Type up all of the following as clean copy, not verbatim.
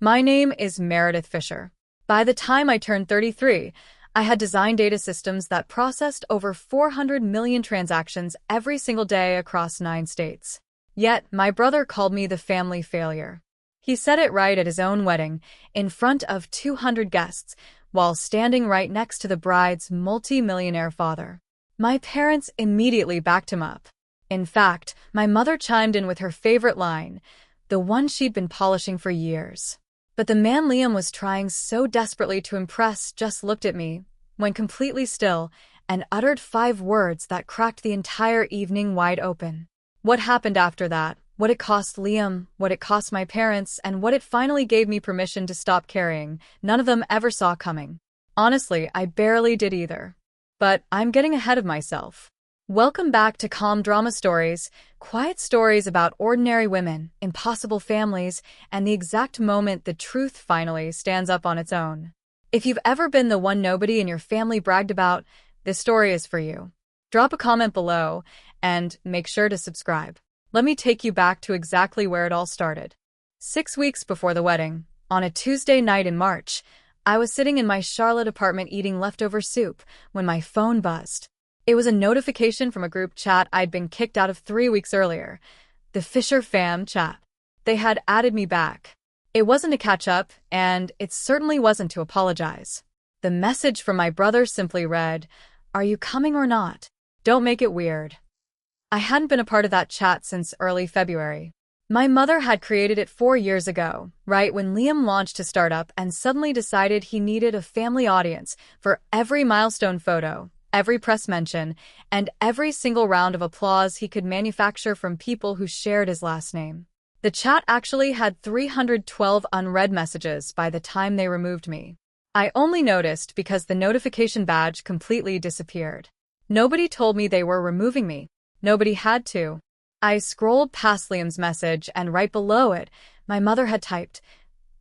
My name is Meredith Fisher. By the time I turned 33, I had designed data systems that processed over 400 million transactions every single day across 9 states. Yet, my brother called me the family failure. He said it right at his own wedding, in front of 200 guests, while standing right next to the bride's multi-millionaire father. My parents immediately backed him up. In fact, my mother chimed in with her favorite line, the one she'd been polishing for years. But the man Liam was trying so desperately to impress just looked at me, went completely still, and uttered 5 words that cracked the entire evening wide open. What happened after that, what it cost Liam, what it cost my parents, and what it finally gave me permission to stop caring, none of them ever saw coming. Honestly, I barely did either. But I'm getting ahead of myself. Welcome back to Calm Drama Stories, quiet stories about ordinary women, impossible families, and the exact moment the truth finally stands up on its own. If you've ever been the one nobody in your family bragged about, this story is for you. Drop a comment below, and make sure to subscribe. Let me take you back to exactly where it all started. 6 weeks before the wedding, on a Tuesday night in March, I was sitting in my Charlotte apartment eating leftover soup when my phone buzzed. It was a notification from a group chat I'd been kicked out of 3 weeks earlier, the Fisher fam chat. They had added me back. It wasn't to catch up, and it certainly wasn't to apologize. The message from my brother simply read, "Are you coming or not? Don't make it weird." I hadn't been a part of that chat since early February. My mother had created it 4 years ago, right when Liam launched his startup and suddenly decided he needed a family audience for every milestone photo, every press mention, and every single round of applause he could manufacture from people who shared his last name. The chat actually had 312 unread messages by the time they removed me. I only noticed because the notification badge completely disappeared. Nobody told me they were removing me. Nobody had to. I scrolled past Liam's message, and right below it, my mother had typed,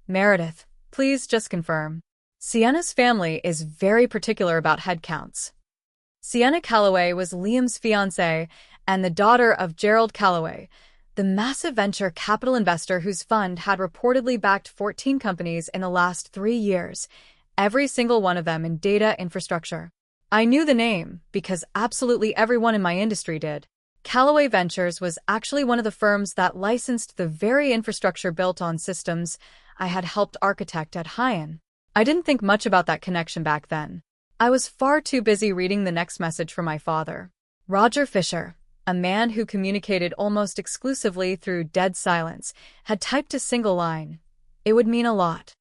"Meredith, please just confirm." Sienna's family is very particular about head counts. Sienna Calloway was Liam's fiancée and the daughter of Gerald Calloway, the massive venture capital investor whose fund had reportedly backed 14 companies in the last 3 years, every single one of them in data infrastructure. I knew the name because absolutely everyone in my industry did. Calloway Ventures was actually one of the firms that licensed the very infrastructure built on systems I had helped architect at Hyan. I didn't think much about that connection back then. I was far too busy reading the next message from my father. Roger Fisher, a man who communicated almost exclusively through dead silence, had typed a single line. It would mean a lot.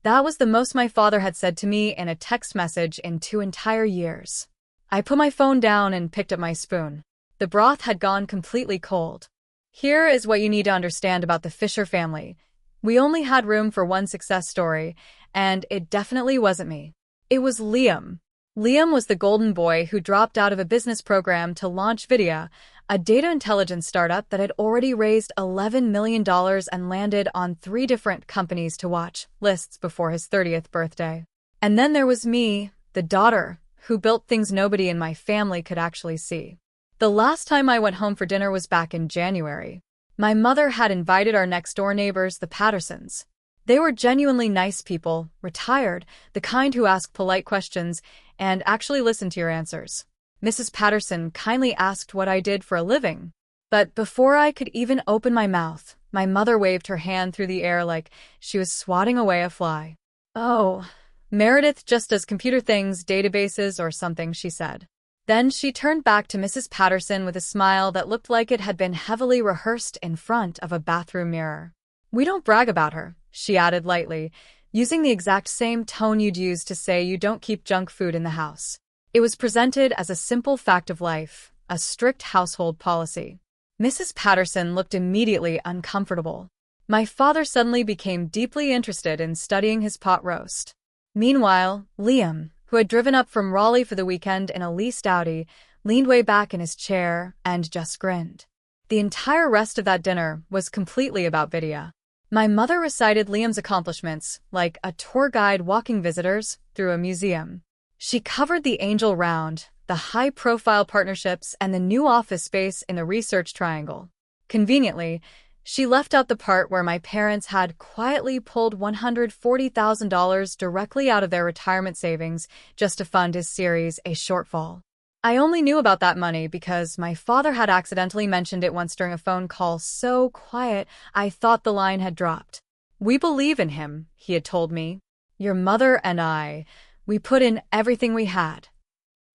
That was the most my father had said to me in a text message in 2 entire years. I put my phone down and picked up my spoon. The broth had gone completely cold. Here is what you need to understand about the Fisher family. We only had room for one success story, and it definitely wasn't me. It was Liam. Liam was the golden boy who dropped out of a business program to launch Vidya, a data intelligence startup that had already raised $11 million and landed on 3 different companies to watch lists before his 30th birthday. And then there was me, the daughter, who built things nobody in my family could actually see. The last time I went home for dinner was back in January. My mother had invited our next-door neighbors, the Pattersons. They were genuinely nice people, retired, the kind who ask polite questions and actually listen to your answers. Mrs. Patterson kindly asked what I did for a living. But before I could even open my mouth, my mother waved her hand through the air like she was swatting away a fly. "Oh, Meredith just does computer things, databases, or something," she said. Then she turned back to Mrs. Patterson with a smile that looked like it had been heavily rehearsed in front of a bathroom mirror. "We don't brag about her," she added lightly, using the exact same tone you'd use to say you don't keep junk food in the house. It was presented as a simple fact of life, a strict household policy. Mrs. Patterson looked immediately uncomfortable. My father suddenly became deeply interested in studying his pot roast. Meanwhile, Liam, who had driven up from Raleigh for the weekend in a leased Audi, leaned way back in his chair and just grinned. The entire rest of that dinner was completely about Vidya. My mother recited Liam's accomplishments, like a tour guide walking visitors through a museum. She covered the Angel Round, the high-profile partnerships, and the new office space in the Research Triangle. Conveniently, She left out the part where my parents had quietly pulled $140,000 directly out of their retirement savings just to fund his Series A shortfall. I only knew about that money because my father had accidentally mentioned it once during a phone call so quiet I thought the line had dropped. "We believe in him," he had told me. "Your mother and I, we put in everything we had."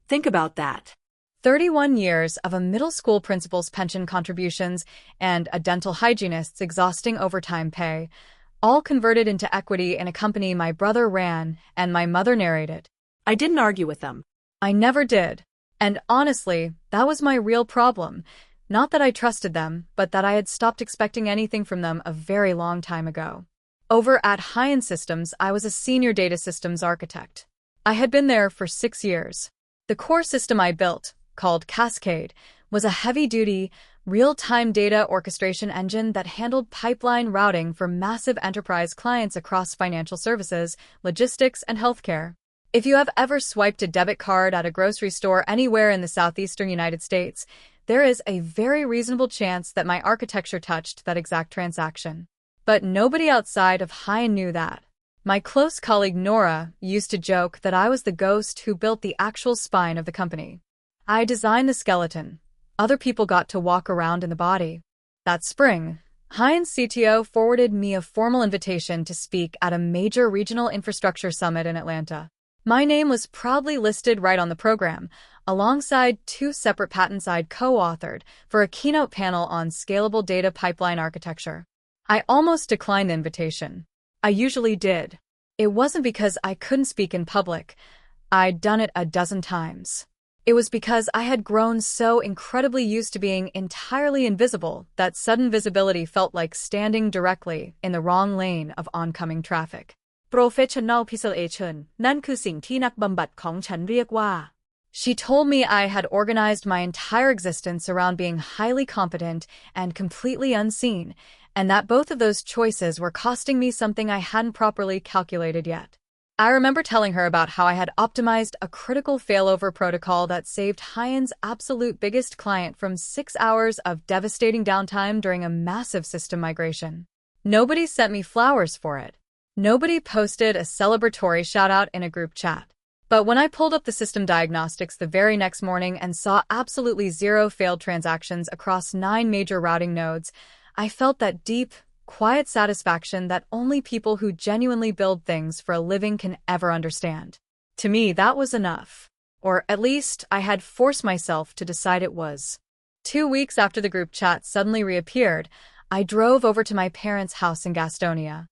Think about that. 31 years of a middle school principal's pension contributions and a dental hygienist's exhausting overtime pay, all converted into equity in a company my brother ran and my mother narrated. I didn't argue with them. I never did. And honestly, that was my real problem. Not that I trusted them, but that I had stopped expecting anything from them a very long time ago. Over at High-End Systems, I was a senior data systems architect. I had been there for 6 years. The core system I built, called Cascade, was a heavy-duty, real-time data orchestration engine that handled pipeline routing for massive enterprise clients across financial services, logistics, and healthcare. If you have ever swiped a debit card at a grocery store anywhere in the southeastern United States, there is a very reasonable chance that my architecture touched that exact transaction. But nobody outside of High-End knew that. My close colleague Nora used to joke that I was the ghost who built the actual spine of the company. I designed the skeleton. Other people got to walk around in the body. That spring, High-End's CTO forwarded me a formal invitation to speak at a major regional infrastructure summit in Atlanta. My name was proudly listed right on the program, alongside 2 separate patents I'd co-authored for a keynote panel on scalable data pipeline architecture. I almost declined the invitation. I usually did. It wasn't because I couldn't speak in public. I'd done it a dozen times. It was because I had grown so incredibly used to being entirely invisible that sudden visibility felt like standing directly in the wrong lane of oncoming traffic. Professional pixelation นั่นคือสิ่งที่นักบำบัดของฉันเรียกว่า She told me I had organized my entire existence around being highly competent and completely unseen, and that both of those choices were costing me something I hadn't properly calculated yet. I remember telling her about how I had optimized a critical failover protocol that saved High-End's absolute biggest client from 6 hours of devastating downtime during a massive system migration. Nobody sent me flowers for it. Nobody posted a celebratory shout-out in a group chat. But when I pulled up the system diagnostics the very next morning and saw absolutely 0 failed transactions across 9 major routing nodes, I felt that deep, quiet satisfaction that only people who genuinely build things for a living can ever understand. To me, that was enough. Or at least, I had forced myself to decide it was. 2 weeks after the group chat suddenly reappeared, I drove over to my parents' house in Gastonia.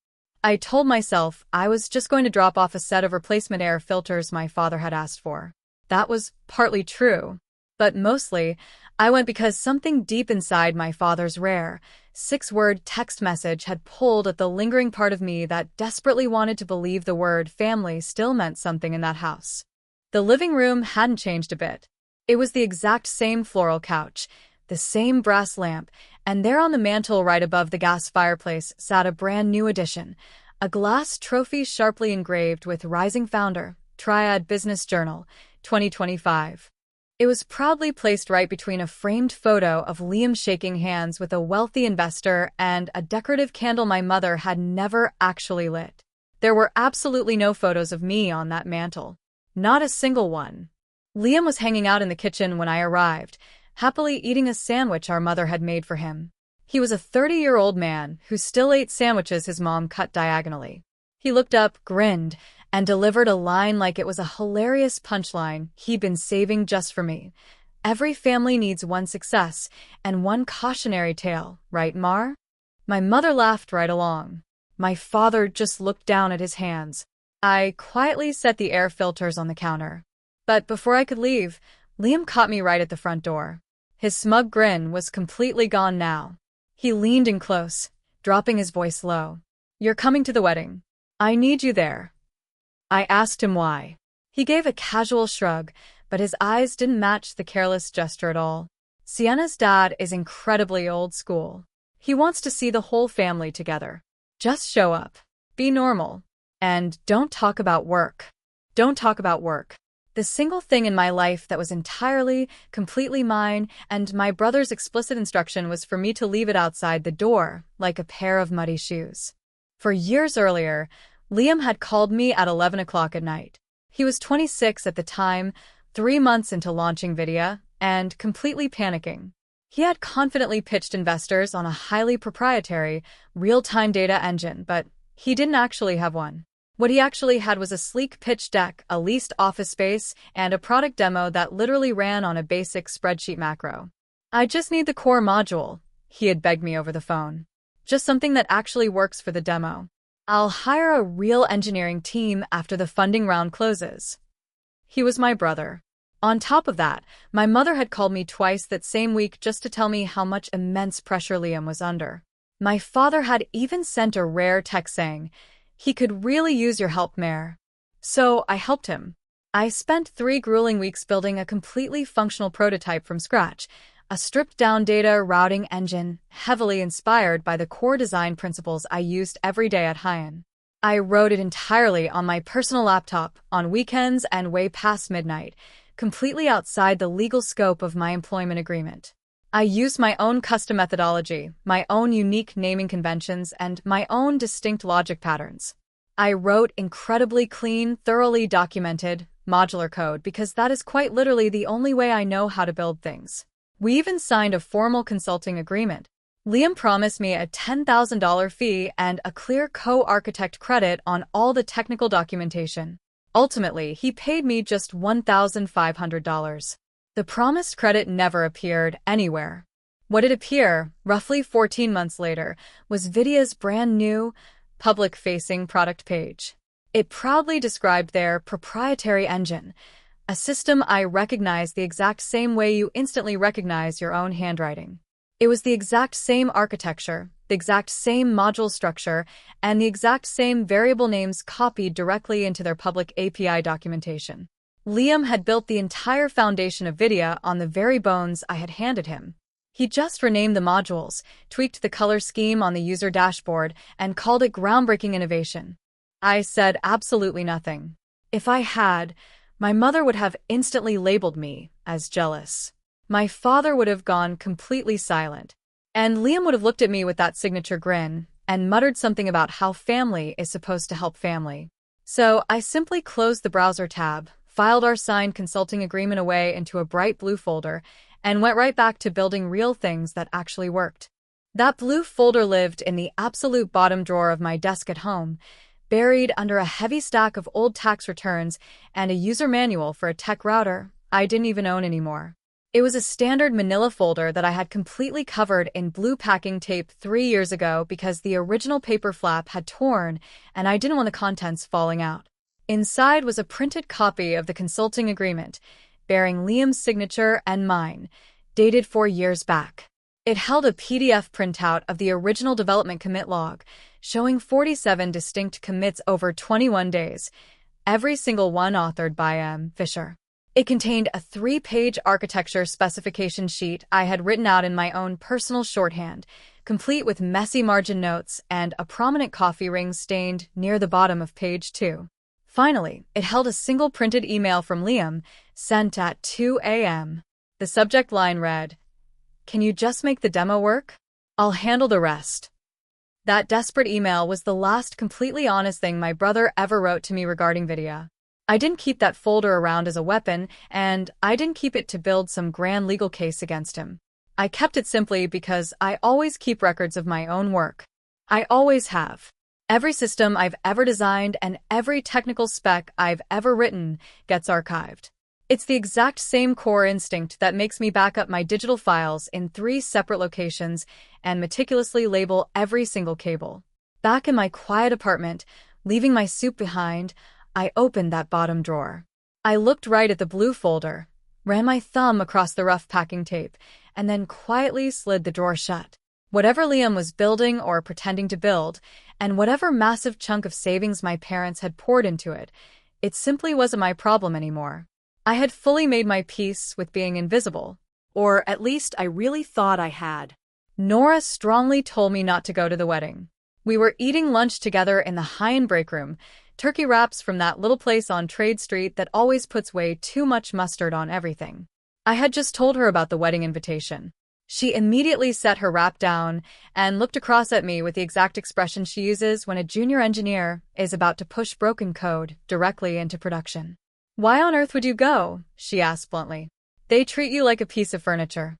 I told myself I was just going to drop off a set of replacement air filters my father had asked for. That was partly true. But mostly, I went because something deep inside my father's rare, 6-word text message had pulled at the lingering part of me that desperately wanted to believe the word family still meant something in that house. The living room hadn't changed a bit. It was the exact same floral couch, the same brass lamp, and there on the mantel right above the gas fireplace sat a brand new addition, a glass trophy sharply engraved with Rising Founder, Triad Business Journal, 2025. It was proudly placed right between a framed photo of Liam shaking hands with a wealthy investor and a decorative candle my mother had never actually lit. There were absolutely no photos of me on that mantel. Not a single one. Liam was hanging out in the kitchen when I arrived, happily eating a sandwich our mother had made for him. He was a 30-year-old man who still ate sandwiches his mom cut diagonally. He looked up, grinned, and delivered a line like it was a hilarious punchline he'd been saving just for me. Every family needs one success and one cautionary tale, right, Mar? My mother laughed right along. My father just looked down at his hands. I quietly set the air filters on the counter. But before I could leave, Liam caught me right at the front door. His smug grin was completely gone now. He leaned in close, dropping his voice low. "You're coming to the wedding. I need you there." I asked him why. He gave a casual shrug, but his eyes didn't match the careless gesture at all. Sienna's dad is incredibly old school. He wants to see the whole family together. Just show up. Be normal. And don't talk about work. Don't talk about work. The single thing in my life that was entirely, completely mine, and my brother's explicit instruction was for me to leave it outside the door, like a pair of muddy shoes. For years earlier, Liam had called me at 11 o'clock at night. He was 26 at the time, 3 months into launching Vidya, and completely panicking. He had confidently pitched investors on a highly proprietary, real-time data engine, but he didn't actually have one. What he actually had was a sleek pitch deck, a leased office space, and a product demo that literally ran on a basic spreadsheet macro. "I just need the core module," he had begged me over the phone. "Just something that actually works for the demo. I'll hire a real engineering team after the funding round closes." He was my brother. On top of that, my mother had called me twice that same week just to tell me how much immense pressure Liam was under. My father had even sent a rare text saying, "He could really use your help, Mare." So I helped him. I spent 3 grueling weeks building a completely functional prototype from scratch, a stripped-down data routing engine heavily inspired by the core design principles I used every day at Hyan. I wrote it entirely on my personal laptop, on weekends and way past midnight, completely outside the legal scope of my employment agreement. I used my own custom methodology, my own unique naming conventions, and my own distinct logic patterns. I wrote incredibly clean, thoroughly documented, modular code because that is quite literally the only way I know how to build things. We even signed a formal consulting agreement. Liam promised me a $10,000 fee and a clear co-architect credit on all the technical documentation. Ultimately, he paid me just $1,500. The promised credit never appeared anywhere. What did appear, roughly 14 months later, was Vidya's brand new, public-facing product page. It proudly described their proprietary engine, a system I recognized the exact same way you instantly recognize your own handwriting. It was the exact same architecture, the exact same module structure, and the exact same variable names copied directly into their public API documentation. Liam had built the entire foundation of Vidya on the very bones I had handed him. He just renamed the modules, tweaked the color scheme on the user dashboard, and called it groundbreaking innovation. I said absolutely nothing. If I had, my mother would have instantly labeled me as jealous. My father would have gone completely silent. And Liam would have looked at me with that signature grin and muttered something about how family is supposed to help family. So I simply closed the browser tab, filed our signed consulting agreement away into a bright blue folder, and went right back to building real things that actually worked. That blue folder lived in the absolute bottom drawer of my desk at home, buried under a heavy stack of old tax returns and a user manual for a tech router I didn't even own anymore. It was a standard manila folder that I had completely covered in blue packing tape 3 years ago because the original paper flap had torn and I didn't want the contents falling out. Inside was a printed copy of the consulting agreement, bearing Liam's signature and mine, dated 4 years back. It held a PDF printout of the original development commit log, showing 47 distinct commits over 21 days, every single one authored by M. Fisher. It contained a 3-page architecture specification sheet I had written out in my own personal shorthand, complete with messy margin notes and a prominent coffee ring stained near the bottom of page 2. Finally, it held a single printed email from Liam, sent at 2 a.m. The subject line read, "Can you just make the demo work? I'll handle the rest." That desperate email was the last completely honest thing my brother ever wrote to me regarding Vidya. I didn't keep that folder around as a weapon, and I didn't keep it to build some grand legal case against him. I kept it simply because I always keep records of my own work. I always have. Every system I've ever designed and every technical spec I've ever written gets archived. It's the exact same core instinct that makes me back up my digital files in 3 separate locations and meticulously label every single cable. Back in my quiet apartment, leaving my soup behind, I opened that bottom drawer. I looked right at the blue folder, ran my thumb across the rough packing tape, and then quietly slid the drawer shut. Whatever Liam was building or pretending to build, and whatever massive chunk of savings my parents had poured into it, it simply wasn't my problem anymore. I had fully made my peace with being invisible. Or at least I really thought I had. Nora strongly told me not to go to the wedding. We were eating lunch together in the high-end break room, turkey wraps from that little place on Trade Street that always puts way too much mustard on everything. I had just told her about the wedding invitation. She immediately set her wrap down and looked across at me with the exact expression she uses when a junior engineer is about to push broken code directly into production. "Why on earth would you go?" she asked bluntly. "They treat you like a piece of furniture."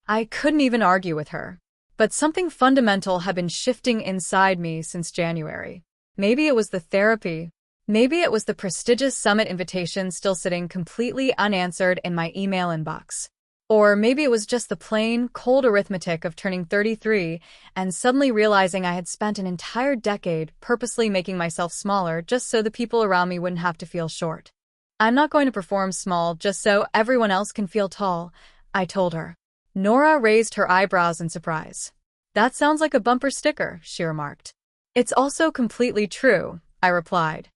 I couldn't even argue with her. But something fundamental had been shifting inside me since January. Maybe it was the therapy. Maybe it was the prestigious summit invitation still sitting completely unanswered in my email inbox. Or maybe it was just the plain, cold arithmetic of turning 33 and suddenly realizing I had spent an entire decade purposely making myself smaller just so the people around me wouldn't have to feel short. "I'm not going to perform small just so everyone else can feel tall," I told her. Nora raised her eyebrows in surprise. "That sounds like a bumper sticker," she remarked. "It's also completely true," I replied.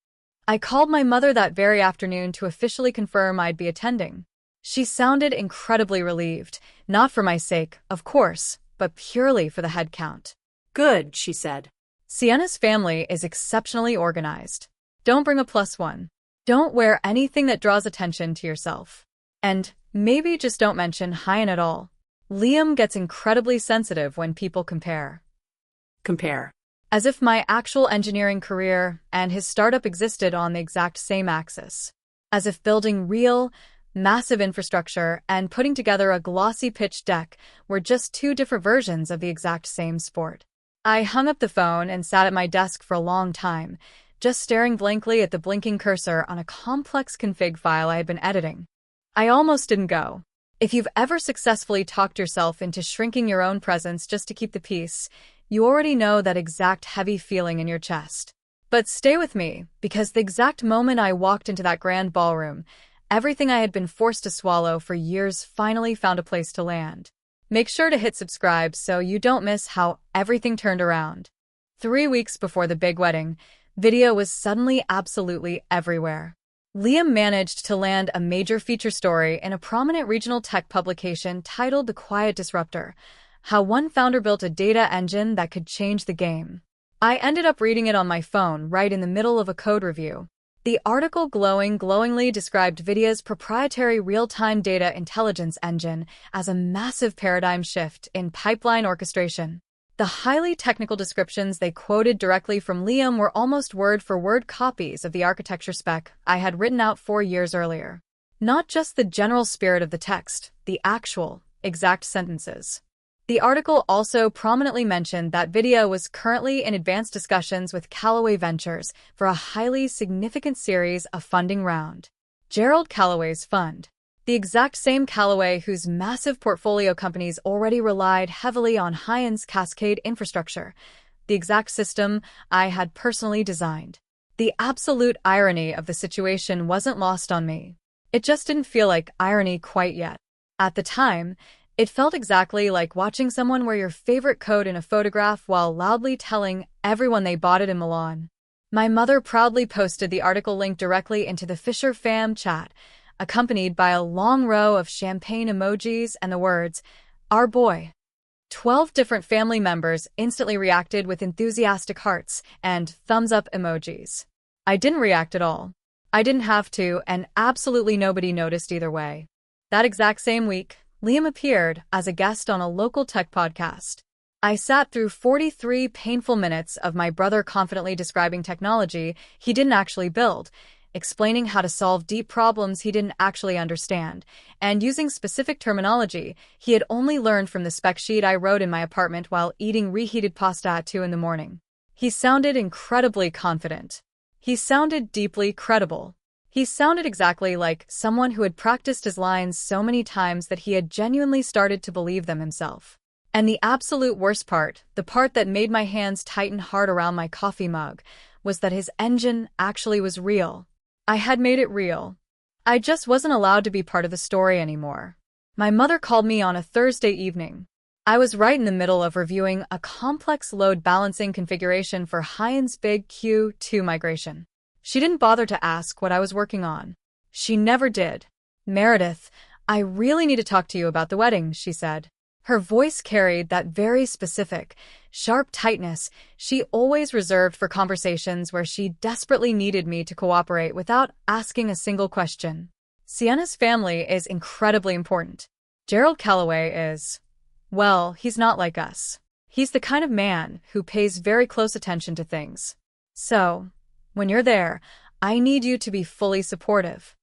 I called my mother that very afternoon to officially confirm I'd be attending. She sounded incredibly relieved, not for my sake, of course, but purely for the head count. "Good," she said. "Sienna's family is exceptionally organized. Don't bring a +1. Don't wear anything that draws attention to yourself. And maybe just don't mention Hyan at all. Liam gets incredibly sensitive when people compare." Compare. As if my actual engineering career and his startup existed on the exact same axis. As if building real, massive infrastructure and putting together a glossy pitch deck were just two different versions of the exact same sport. I hung up the phone and sat at my desk for a long time, just staring blankly at the blinking cursor on a complex config file I had been editing. I almost didn't go. If you've ever successfully talked yourself into shrinking your own presence just to keep the peace, you already know that exact heavy feeling in your chest. But stay with me, because the exact moment I walked into that grand ballroom, everything I had been forced to swallow for years finally found a place to land. Make sure to hit subscribe so you don't miss how everything turned around. 3 weeks before the big wedding, video was suddenly absolutely everywhere. Liam managed to land a major feature story in a prominent regional tech publication titled The Quiet Disruptor, how one founder built a data engine that could change the game. I ended up reading it on my phone right in the middle of a code review. The article glowingly described NVIDIA's proprietary real-time data intelligence engine as a massive paradigm shift in pipeline orchestration. The highly technical descriptions they quoted directly from Liam were almost word-for-word copies of the architecture spec I had written out 4 years earlier. Not just the general spirit of the text, the actual, exact sentences. The article also prominently mentioned that NVIDIA was currently in advanced discussions with Callaway Ventures for a highly significant series of funding round. Gerald Callaway's fund. The exact same Callaway whose massive portfolio companies already relied heavily on Hyan's Cascade infrastructure, the exact system I had personally designed. The absolute irony of the situation wasn't lost on me. It just didn't feel like irony quite yet. At the time, it felt exactly like watching someone wear your favorite coat in a photograph while loudly telling everyone they bought it in Milan. My mother proudly posted the article link directly into the Fisher fam chat, accompanied by a long row of champagne emojis and the words, "Our boy." 12 different family members instantly reacted with enthusiastic hearts and thumbs-up emojis. I didn't react at all. I didn't have to, and absolutely nobody noticed either way. That exact same week, Liam appeared as a guest on a local tech podcast. I sat through 43 painful minutes of my brother confidently describing technology he didn't actually build, explaining how to solve deep problems he didn't actually understand, and using specific terminology he had only learned from the spec sheet I wrote in my apartment while eating reheated pasta at 2 in the morning. He sounded incredibly confident. He sounded deeply credible. He sounded exactly like someone who had practiced his lines so many times that he had genuinely started to believe them himself. And the absolute worst part, the part that made my hands tighten hard around my coffee mug, was that his engine actually was real. I had made it real. I just wasn't allowed to be part of the story anymore. My mother called me on a Thursday evening. I was right in the middle of reviewing a complex load balancing configuration for Hyan's big Q2 migration. She didn't bother to ask what I was working on. She never did. "Meredith, I really need to talk to you about the wedding," she said. Her voice carried that very specific, sharp tightness she always reserved for conversations where she desperately needed me to cooperate without asking a single question. Sienna's family is incredibly important. Gerald Calloway is, well, he's not like us. He's the kind of man who pays very close attention to things. So, when you're there, I need you to be fully supportive.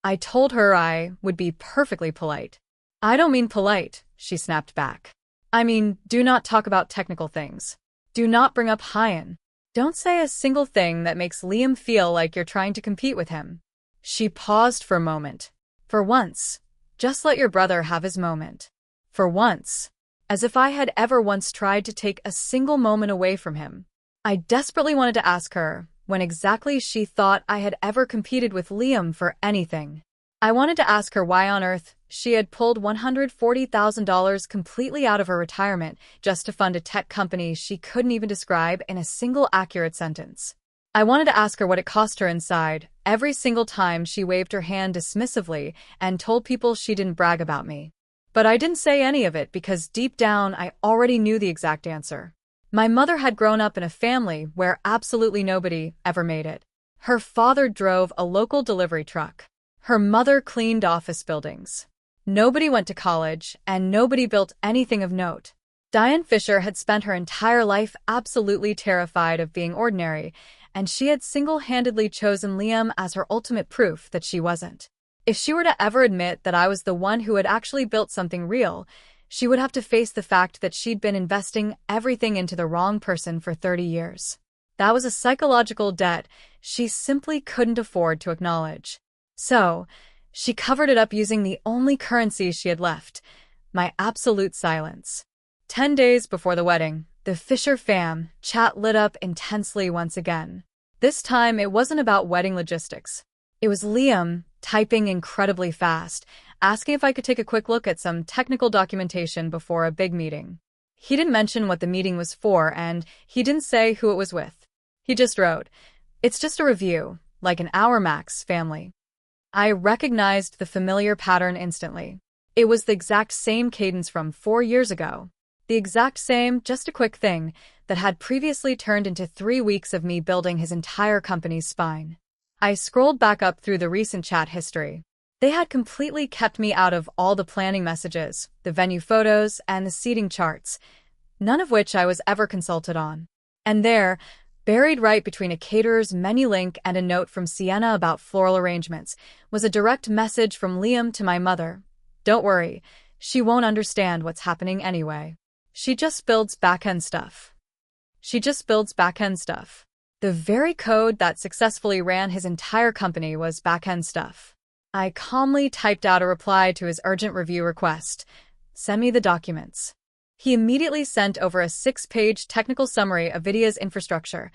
I told her I would be perfectly polite. I don't mean polite, she snapped back. I mean, do not talk about technical things. Do not bring up Hyan. Don't say a single thing that makes Liam feel like you're trying to compete with him. She paused for a moment. For once, just let your brother have his moment. For once. As if I had ever once tried to take a single moment away from him. I desperately wanted to ask her when exactly she thought I had ever competed with Liam for anything. I wanted to ask her why on earth she had pulled $140,000 completely out of her retirement just to fund a tech company she couldn't even describe in a single accurate sentence. I wanted to ask her what it cost her inside every single time she waved her hand dismissively and told people she didn't brag about me. But I didn't say any of it because deep down I already knew the exact answer. My mother had grown up in a family where absolutely nobody ever made it. Her father drove a local delivery truck. Her mother cleaned office buildings. Nobody went to college, and nobody built anything of note. Diane Fisher had spent her entire life absolutely terrified of being ordinary, and she had single-handedly chosen Liam as her ultimate proof that she wasn't. If she were to ever admit that I was the one who had actually built something real, she would have to face the fact that she'd been investing everything into the wrong person for 30 years. That was a psychological debt she simply couldn't afford to acknowledge. So, she covered it up using the only currency she had left, my absolute silence. 10 days before the wedding, the Fisher fam chat lit up intensely once again. This time, it wasn't about wedding logistics. It was Liam, typing incredibly fast, asking if I could take a quick look at some technical documentation before a big meeting. He didn't mention what the meeting was for, and he didn't say who it was with. He just wrote, "It's just a review, like an hour max, family." I recognized the familiar pattern instantly. It was the exact same cadence from 4 years ago. The exact same, just a quick thing, that had previously turned into 3 weeks of me building his entire company's spine. I scrolled back up through the recent chat history. They had completely kept me out of all the planning messages, the venue photos, and the seating charts, none of which I was ever consulted on. And there, buried right between a caterer's menu link and a note from Sienna about floral arrangements, was a direct message from Liam to my mother. Don't worry, she won't understand what's happening anyway. She just builds back-end stuff. She just builds back-end stuff. The very code that successfully ran his entire company was back-end stuff. I calmly typed out a reply to his urgent review request. Send me the documents. He immediately sent over a 6-page technical summary of Vidia's infrastructure,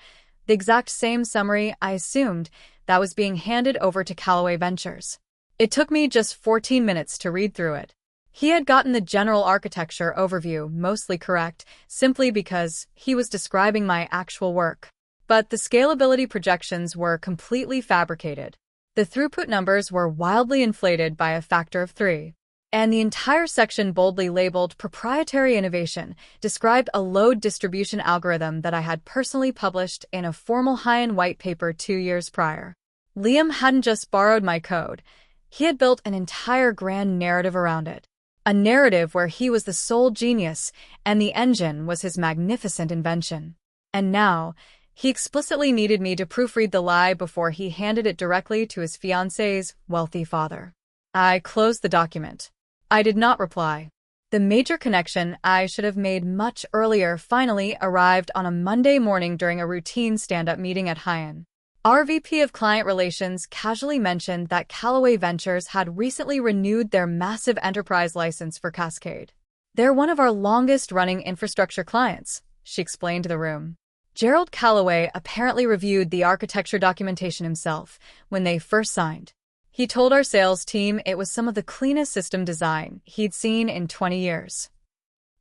the exact same summary I assumed that was being handed over to Calloway Ventures. It took me just 14 minutes to read through it. He had gotten the general architecture overview mostly correct, simply because he was describing my actual work. But the scalability projections were completely fabricated. The throughput numbers were wildly inflated by a factor of 3. And the entire section boldly labeled Proprietary Innovation described a load distribution algorithm that I had personally published in a formal Hyan white paper 2 years prior. Liam hadn't just borrowed my code. He had built an entire grand narrative around it. A narrative where he was the sole genius and the engine was his magnificent invention. And now, he explicitly needed me to proofread the lie before he handed it directly to his fiancé's wealthy father. I closed the document. I did not reply. The major connection I should have made much earlier finally arrived on a Monday morning during a routine stand-up meeting at Hyan. Our VP of Client Relations casually mentioned that Calloway Ventures had recently renewed their massive enterprise license for Cascade. They're one of our longest-running infrastructure clients, she explained to the room. Gerald Calloway apparently reviewed the architecture documentation himself when they first signed. He told our sales team it was some of the cleanest system design he'd seen in 20 years.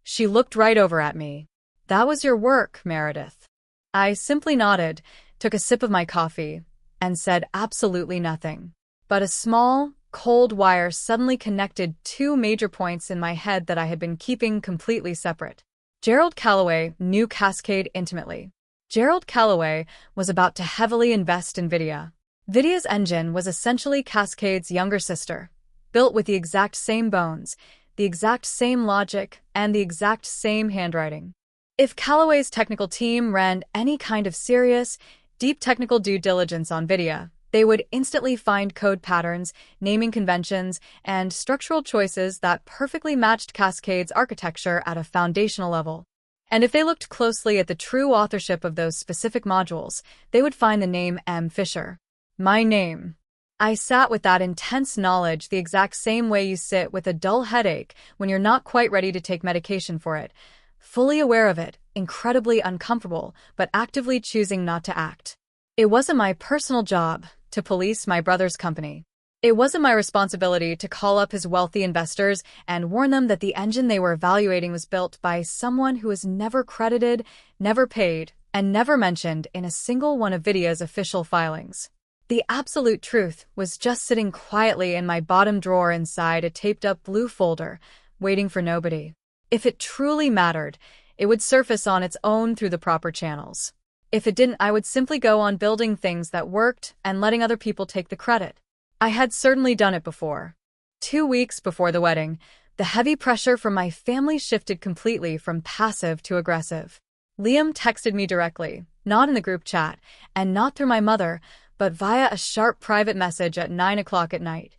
She looked right over at me. That was your work, Meredith. I simply nodded, took a sip of my coffee, and said absolutely nothing. But a small, Cold wire suddenly connected two major points in my head that I had been keeping completely separate. Gerald Calloway knew Cascade intimately. Gerald Calloway was about to heavily invest in Vidya. Vidya's engine was essentially Cascade's younger sister, built with the exact same bones, the exact same logic, and the exact same handwriting. If Calloway's technical team ran any kind of serious, deep technical due diligence on Vidya, they would instantly find code patterns, naming conventions, and structural choices that perfectly matched Cascade's architecture at a foundational level. And if they looked closely at the true authorship of those specific modules, they would find the name M. Fisher. My name. I sat with that intense knowledge the exact same way you sit with a dull headache when you're not quite ready to take medication for it, fully aware of it, incredibly uncomfortable, but actively choosing not to act. It wasn't my personal job to police my brother's company. It wasn't my responsibility to call up his wealthy investors and warn them that the engine they were evaluating was built by someone who was never credited, never paid, and never mentioned in a single one of Vidya's official filings. The absolute truth was just sitting quietly in my bottom drawer inside a taped-up blue folder, waiting for nobody. If it truly mattered, it would surface on its own through the proper channels. If it didn't, I would simply go on building things that worked and letting other people take the credit. I had certainly done it before. 2 weeks before the wedding, the heavy pressure from my family shifted completely from passive to aggressive. Liam texted me directly, not in the group chat, and not through my mother, but via a sharp private message at 9 o'clock at night.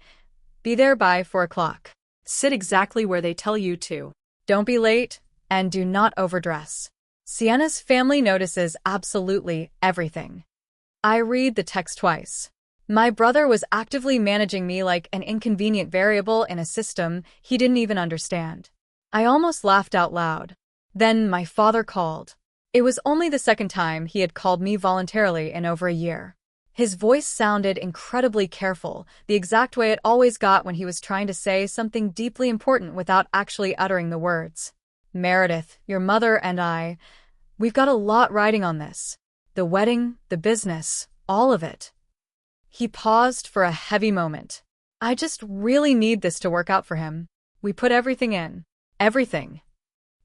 Be there by 4 o'clock. Sit exactly where they tell you to. Don't be late, and do not overdress. Sienna's family notices absolutely everything. I read the text twice. My brother was actively managing me like an inconvenient variable in a system he didn't even understand. I almost laughed out loud. Then my father called. It was only the second time he had called me voluntarily in over a year. His voice sounded incredibly careful, the exact way it always got when he was trying to say something deeply important without actually uttering the words. Meredith, your mother and we've got a lot riding on this. The wedding, the business, all of it. He paused for a heavy moment. I just really need this to work out for him. We put everything in. Everything.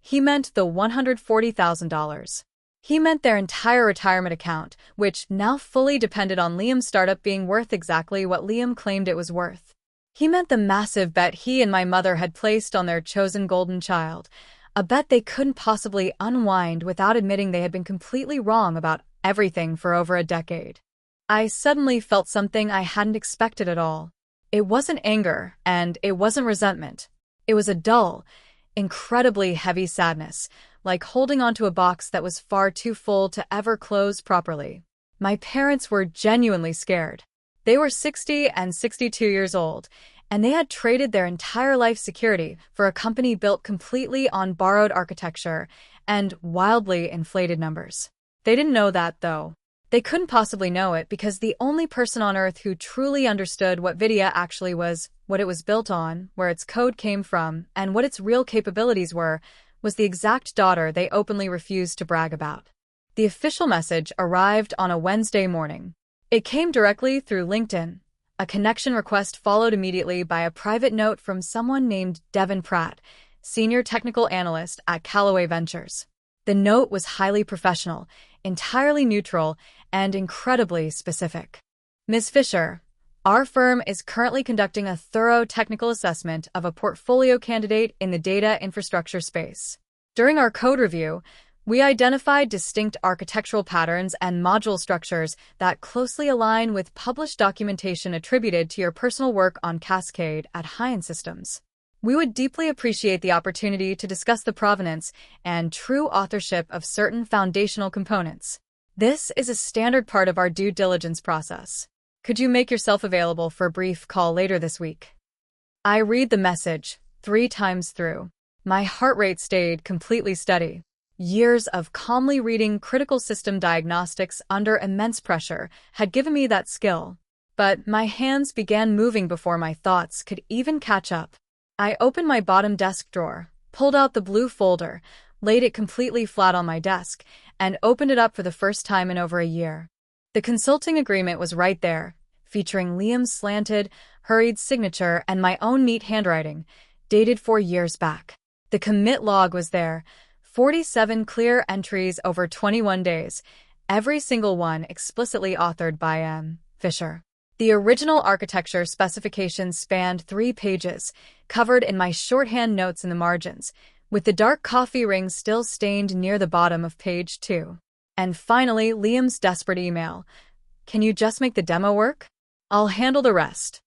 He meant the $140,000. He meant their entire retirement account, which now fully depended on Liam's startup being worth exactly what Liam claimed it was worth. He meant the massive bet he and my mother had placed on their chosen golden child, a bet they couldn't possibly unwind without admitting they had been completely wrong about everything for over a decade. I suddenly felt something I hadn't expected at all. It wasn't anger, and it wasn't resentment. It was a dull, incredibly heavy sadness, like holding onto a box that was far too full to ever close properly. My parents were genuinely scared. They were 60 and 62 years old, and they had traded their entire life security for a company built completely on borrowed architecture and wildly inflated numbers. They didn't know that, though. They couldn't possibly know it because the only person on Earth who truly understood what Vidya actually was, what it was built on, where its code came from, and what its real capabilities were, was the exact daughter they openly refused to brag about. The official message arrived on a Wednesday morning. It came directly through LinkedIn. A connection request followed immediately by a private note from someone named Devin Pratt, senior technical analyst at Calloway Ventures. The note was highly professional, entirely neutral, and incredibly specific. Ms. Fisher, our firm is currently conducting a thorough technical assessment of a portfolio candidate in the data infrastructure space. During our code review, we identified distinct architectural patterns and module structures that closely align with published documentation attributed to your personal work on Cascade at High-End Systems. We would deeply appreciate the opportunity to discuss the provenance and true authorship of certain foundational components. This is a standard part of our due diligence process. Could you make yourself available for a brief call later this week? I read the message 3 times through. My heart rate stayed completely steady. Years of calmly reading critical system diagnostics under immense pressure had given me that skill. But my hands began moving before my thoughts could even catch up. I opened my bottom desk drawer, pulled out the blue folder, laid it completely flat on my desk, and opened it up for the first time in over a year. The consulting agreement was right there, featuring Liam's slanted, hurried signature and my own neat handwriting, dated 4 years back. The commit log was there, 47 clear entries over 21 days, every single one explicitly authored by M. Fisher. The original architecture specifications spanned 3 pages, covered in my shorthand notes in the margins, with the dark coffee ring still stained near the bottom of page 2. And finally, Liam's desperate email. "Can you just make the demo work? I'll handle the rest."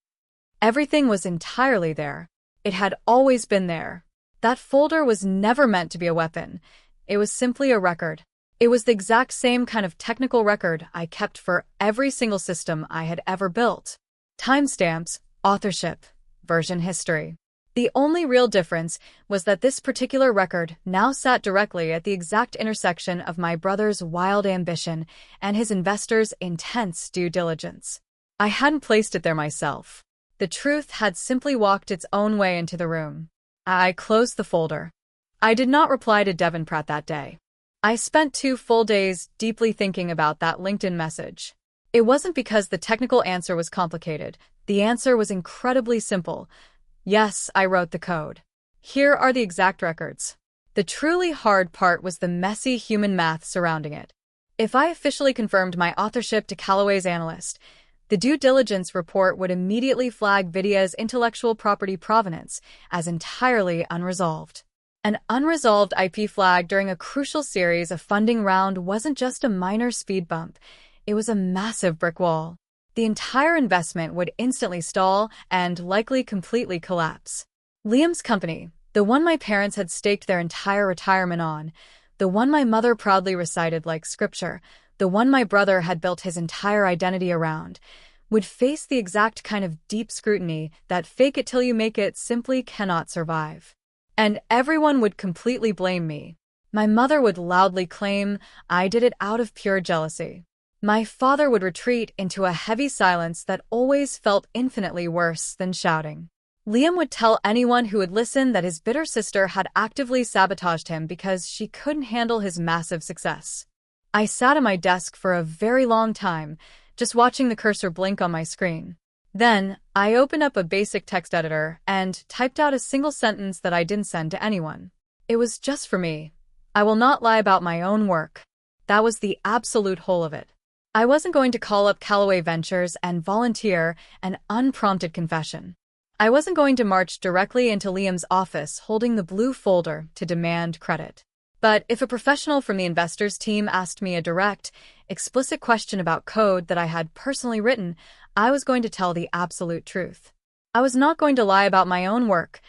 Everything was entirely there. It had always been there. That folder was never meant to be a weapon. It was simply a record. It was the exact same kind of technical record I kept for every single system I had ever built. Timestamps, authorship, version history. The only real difference was that this particular record now sat directly at the exact intersection of my brother's wild ambition and his investor's intense due diligence. I hadn't placed it there myself. The truth had simply walked its own way into the room. I closed the folder. I did not reply to Devin Pratt that day. I spent 2 full days deeply thinking about that LinkedIn message. It wasn't because the technical answer was complicated. The answer was incredibly simple. Yes, I wrote the code. Here are the exact records. The truly hard part was the messy human math surrounding it. If I officially confirmed my authorship to Callaway's analyst, the due diligence report would immediately flag Vidya's intellectual property provenance as entirely unresolved. An unresolved IP flag during a crucial series of funding round wasn't just a minor speed bump, it was a massive brick wall. The entire investment would instantly stall and likely completely collapse. Liam's company, the one my parents had staked their entire retirement on, the one my mother proudly recited like scripture, the one my brother had built his entire identity around, would face the exact kind of deep scrutiny that fake it till you make it simply cannot survive. And everyone would completely blame me. My mother would loudly claim I did it out of pure jealousy. My father would retreat into a heavy silence that always felt infinitely worse than shouting. Liam would tell anyone who would listen that his bitter sister had actively sabotaged him because she couldn't handle his massive success. I sat at my desk for a very long time, just watching the cursor blink on my screen. Then, I opened up a basic text editor and typed out a single sentence that I didn't send to anyone. It was just for me. I will not lie about my own work. That was the absolute whole of it. I wasn't going to call up Callaway Ventures and volunteer an unprompted confession. I wasn't going to march directly into Liam's office holding the blue folder to demand credit. But if a professional from the investors team asked me a direct, explicit question about code that I had personally written, I was going to tell the absolute truth. I was not going to lie about my own work,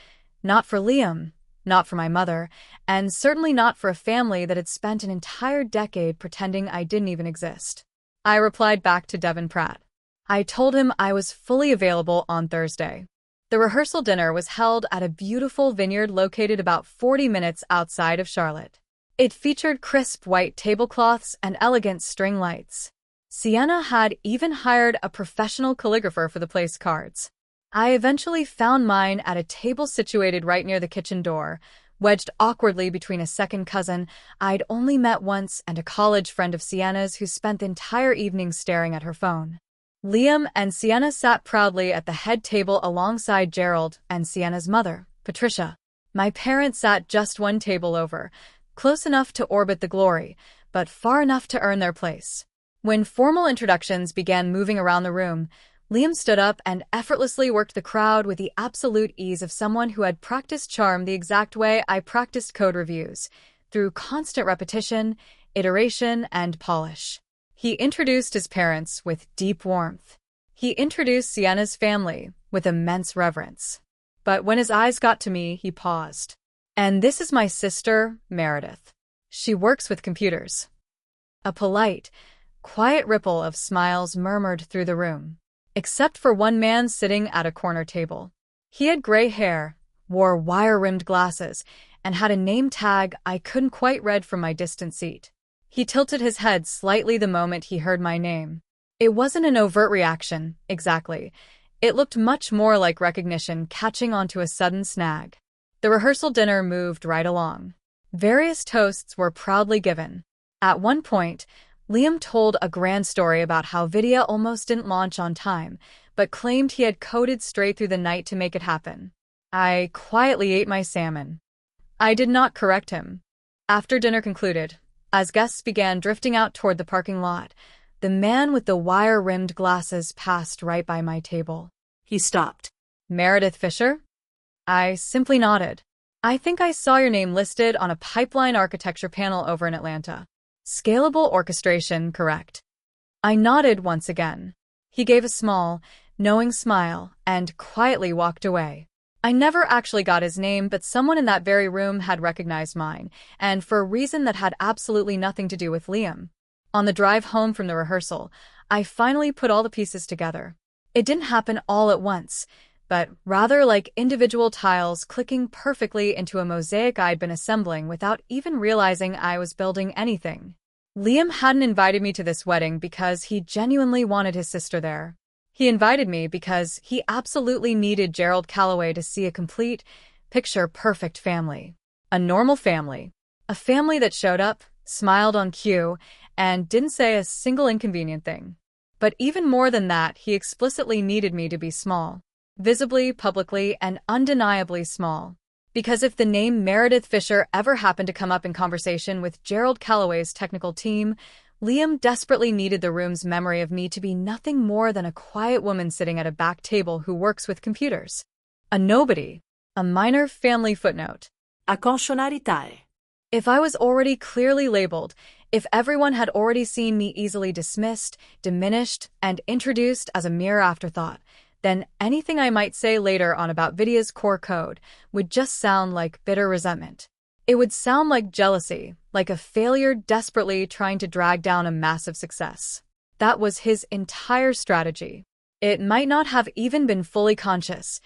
not for Liam, not for my mother, and certainly not for a family that had spent an entire decade pretending I didn't even exist. I replied back to Devin Pratt. I told him I was fully available on Thursday. The rehearsal dinner was held at a beautiful vineyard located about 40 minutes outside of Charlotte. It featured crisp white tablecloths and elegant string lights. Sienna had even hired a professional calligrapher for the place cards. I eventually found mine at a table situated right near the kitchen door, wedged awkwardly between a second cousin I'd only met once and a college friend of Sienna's who spent the entire evening staring at her phone. Liam and Sienna sat proudly at the head table alongside Gerald and Sienna's mother, Patricia. My parents sat just one table over, close enough to orbit the glory, but far enough to earn their place. When formal introductions began moving around the room, Liam stood up and effortlessly worked the crowd with the absolute ease of someone who had practiced charm the exact way I practiced code reviews, through constant repetition, iteration, and polish. He introduced his parents with deep warmth. He introduced Sienna's family with immense reverence. But when his eyes got to me, he paused. "And this is my sister, Meredith. She works with computers." A polite, quiet ripple of smiles murmured through the room, except for one man sitting at a corner table. He had gray hair, wore wire-rimmed glasses, and had a name tag I couldn't quite read from my distant seat. He tilted his head slightly the moment he heard my name. It wasn't an overt reaction, exactly. It looked much more like recognition catching onto a sudden snag. The rehearsal dinner moved right along. Various toasts were proudly given. At one point, Liam told a grand story about how Vidya almost didn't launch on time, but claimed he had coded straight through the night to make it happen. I quietly ate my salmon. I did not correct him. After dinner concluded, as guests began drifting out toward the parking lot, the man with the wire-rimmed glasses passed right by my table. He stopped. Meredith Fisher? I simply nodded. I think I saw your name listed on a pipeline architecture panel over in Atlanta. Scalable orchestration, correct? I nodded once again. He gave a small, knowing smile and quietly walked away. I never actually got his name, but someone in that very room had recognized mine, and for a reason that had absolutely nothing to do with Liam. On the drive home from the rehearsal, I finally put all the pieces together. It didn't happen all at once, but rather like individual tiles clicking perfectly into a mosaic I'd been assembling without even realizing I was building anything. Liam hadn't invited me to this wedding because he genuinely wanted his sister there. He invited me because he absolutely needed Gerald Calloway to see a complete, picture-perfect family. A normal family. A family that showed up, smiled on cue, and didn't say a single inconvenient thing. But even more than that, he explicitly needed me to be small. Visibly, publicly, and undeniably small. Because if the name Meredith Fisher ever happened to come up in conversation with Gerald Calloway's technical team, Liam desperately needed the room's memory of me to be nothing more than a quiet woman sitting at a back table who works with computers. A nobody. A minor family footnote. A conscionaritare. If I was already clearly labeled, if everyone had already seen me easily dismissed, diminished, and introduced as a mere afterthought, then anything I might say later on about Vidya's core code would just sound like bitter resentment. It would sound like jealousy, like a failure desperately trying to drag down a massive success. That was his entire strategy. It might not have even been fully conscious.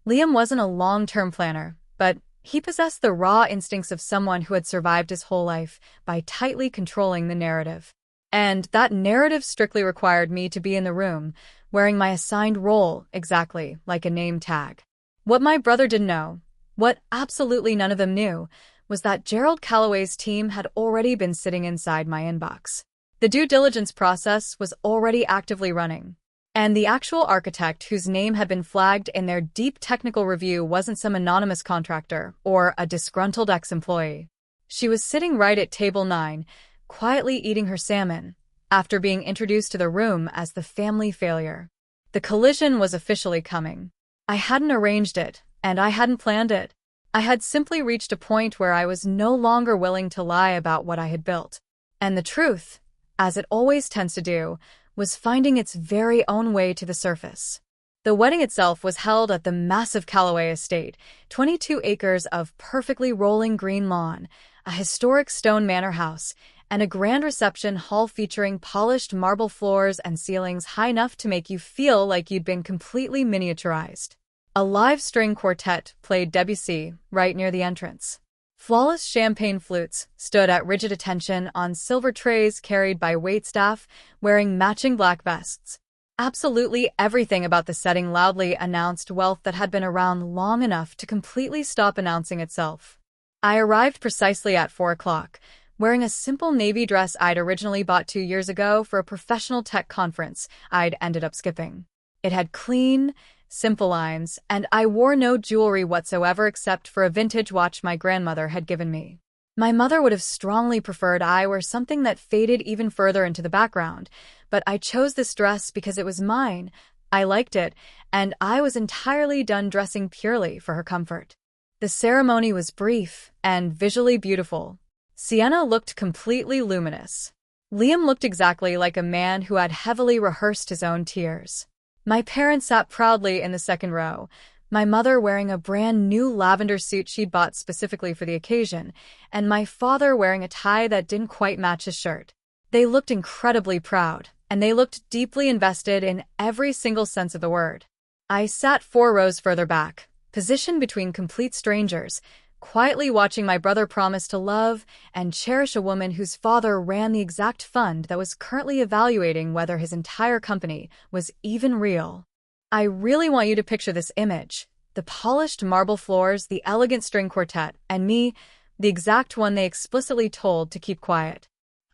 Liam wasn't a long-term planner, but he possessed the raw instincts of someone who had survived his whole life by tightly controlling the narrative. And that narrative strictly required me to be in the room, wearing my assigned role exactly like a name tag. What my brother didn't know, what absolutely none of them knew, was that Gerald Calloway's team had already been sitting inside my inbox. The due diligence process was already actively running. And the actual architect whose name had been flagged in their deep technical review wasn't some anonymous contractor or a disgruntled ex-employee. She was sitting right at table 9, quietly eating her salmon, after being introduced to the room as the family failure. The collision was officially coming. I hadn't arranged it, and I hadn't planned it. I had simply reached a point where I was no longer willing to lie about what I had built. And the truth, as it always tends to do, was finding its very own way to the surface. The wedding itself was held at the massive Calloway estate, 22 acres of perfectly rolling green lawn, a historic stone manor house, and a grand reception hall featuring polished marble floors and ceilings high enough to make you feel like you'd been completely miniaturized. A live string quartet played Debussy right near the entrance. Flawless champagne flutes stood at rigid attention on silver trays carried by waitstaff wearing matching black vests. Absolutely everything about the setting loudly announced wealth that had been around long enough to completely stop announcing itself. I arrived precisely at 4 o'clock, wearing a simple navy dress I'd originally bought 2 years ago for a professional tech conference I'd ended up skipping. It had clean, simple lines, and I wore no jewelry whatsoever except for a vintage watch my grandmother had given me. My mother would have strongly preferred I wear something that faded even further into the background, but I chose this dress because it was mine, I liked it, and I was entirely done dressing purely for her comfort. The ceremony was brief and visually beautiful. Sienna looked completely luminous. Liam looked exactly like a man who had heavily rehearsed his own tears. My parents sat proudly in the second row, my mother wearing a brand new lavender suit she'd bought specifically for the occasion, and my father wearing a tie that didn't quite match his shirt. They looked incredibly proud, and they looked deeply invested in every single sense of the word. I sat 4 rows further back, positioned between complete strangers, quietly watching my brother promise to love and cherish a woman whose father ran the exact fund that was currently evaluating whether his entire company was even real. I really want you to picture this image: the polished marble floors, the elegant string quartet, and me, the exact one they explicitly told to keep quiet.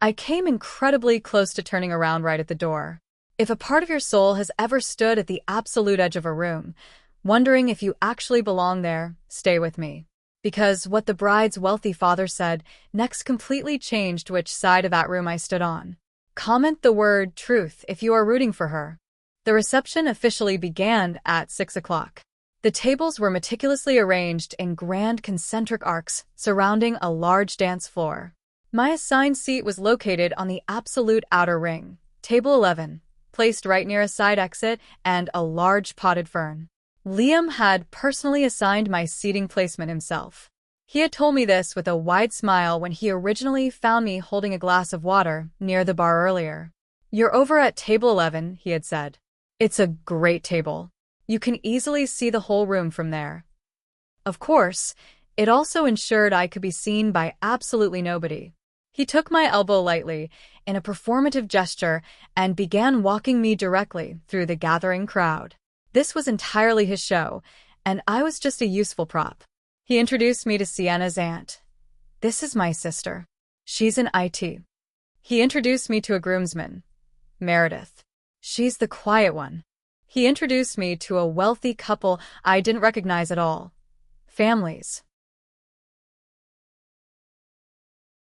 I came incredibly close to turning around right at the door. If a part of your soul has ever stood at the absolute edge of a room, wondering if you actually belong there, stay with me. Because what the bride's wealthy father said next completely changed which side of that room I stood on. Comment the word truth if you are rooting for her. The reception officially began at 6 o'clock. The tables were meticulously arranged in grand concentric arcs surrounding a large dance floor. My assigned seat was located on the absolute outer ring, table 11, placed right near a side exit and a large potted fern. Liam had personally assigned my seating placement himself. He had told me this with a wide smile when he originally found me holding a glass of water near the bar earlier. "You're over at table 11, he had said. "It's a great table. You can easily see the whole room from there." Of course, it also ensured I could be seen by absolutely nobody. He took my elbow lightly in a performative gesture and began walking me directly through the gathering crowd. This was entirely his show, and I was just a useful prop. He introduced me to Sienna's aunt. "This is my sister. She's in IT. He introduced me to a groomsman, Meredith. "She's the quiet one." He introduced me to a wealthy couple I didn't recognize at all. Families.